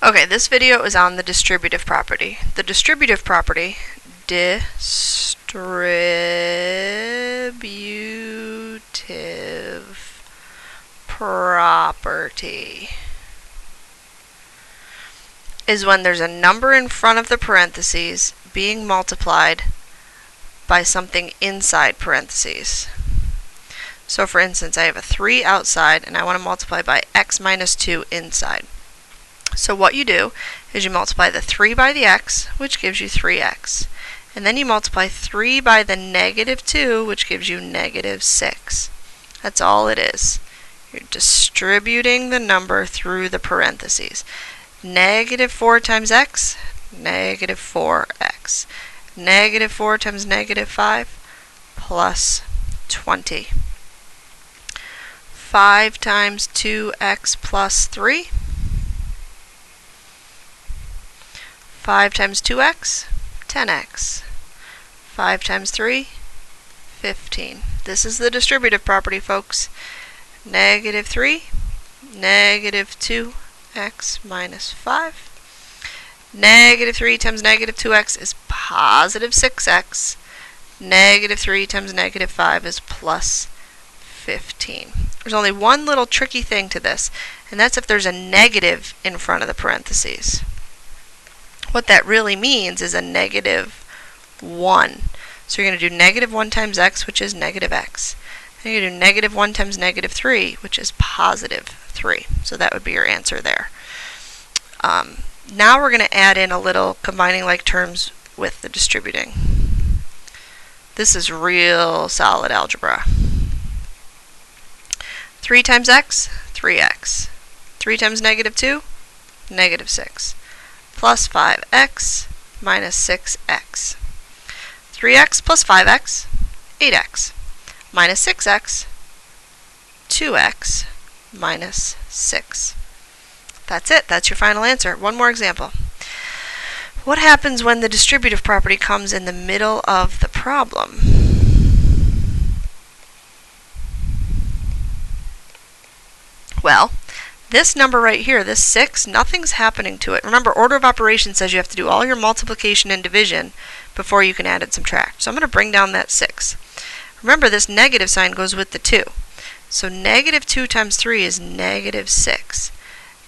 Okay, this video is on the distributive property. The distributive property, distributive property, is when there's a number in front of the parentheses being multiplied by something inside parentheses. So for instance, I have a 3 outside and I want to multiply by x minus 2 inside. So what you do is you multiply the 3 by the x, which gives you 3x. And then you multiply 3 by the negative 2, which gives you negative 6. That's all it is. You're distributing the number through the parentheses. Negative 4 times x, negative 4x. Negative 4 times negative 5, plus 20. 5 times 2x plus 3. 5 times 2x, 10x. 5 times 3, 15. This is the distributive property, folks. Negative 3, negative 2x minus 5. Negative 3 times negative 2x is positive 6x. Negative 3 times negative 5 is plus 15. There's only one little tricky thing to this, and that's if there's a negative in front of the parentheses. What that really means is a negative 1. So you're going to do negative 1 times x, which is negative x. And you're going to do negative 1 times negative 3, which is positive 3. So that would be your answer there. Now we're going to add in a little combining like terms with the distributing. This is real solid algebra. 3 times x, 3x. 3 times negative 2, negative 6. Plus 5x minus 6x. 3x plus 5x, 8x. Minus 6x, 2x minus 6. That's it. That's your final answer. One more example. What happens when the distributive property comes in the middle of the problem? Well, this number right here, this 6, nothing's happening to it. Remember, order of operations says you have to do all your multiplication and division before you can add and subtract. So I'm going to bring down that 6. Remember, this negative sign goes with the 2. So negative 2 times 3 is negative 6.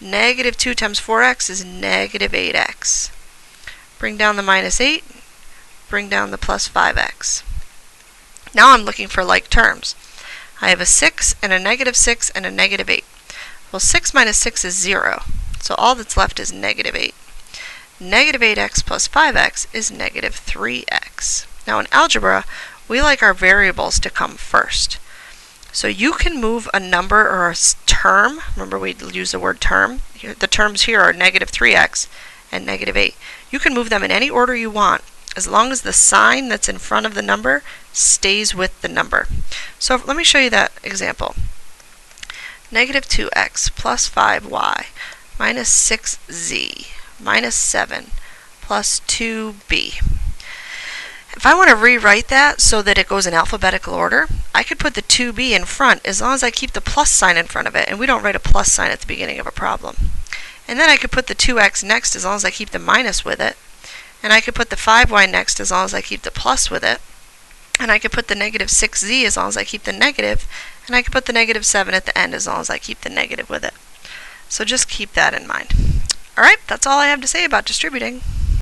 Negative 2 times 4x is negative 8x. Bring down the minus 8. Bring down the plus 5x. Now I'm looking for like terms. I have a 6 and a negative 6 and a negative 8. Well, 6 minus 6 is 0, so all that's left is negative 8. Negative 8x plus 5x is negative 3x. Now in algebra, we like our variables to come first. So you can move a number or a term. Remember, we use the word term. The terms here are negative 3x and negative 8. You can move them in any order you want, as long as the sign that's in front of the number stays with the number. So let me show you that example. Negative 2x plus 5y minus 6z minus 7 plus 2b. If I want to rewrite that so that it goes in alphabetical order, I could put the 2b in front as long as I keep the plus sign in front of it, and we don't write a plus sign at the beginning of a problem. And then I could put the 2x next as long as I keep the minus with it, and I could put the 5y next as long as I keep the plus with it, and I could put the negative 6z as long as I keep the negative, and I could put the negative 7 at the end as long as I keep the negative with it. So just keep that in mind. Alright, that's all I have to say about distributing.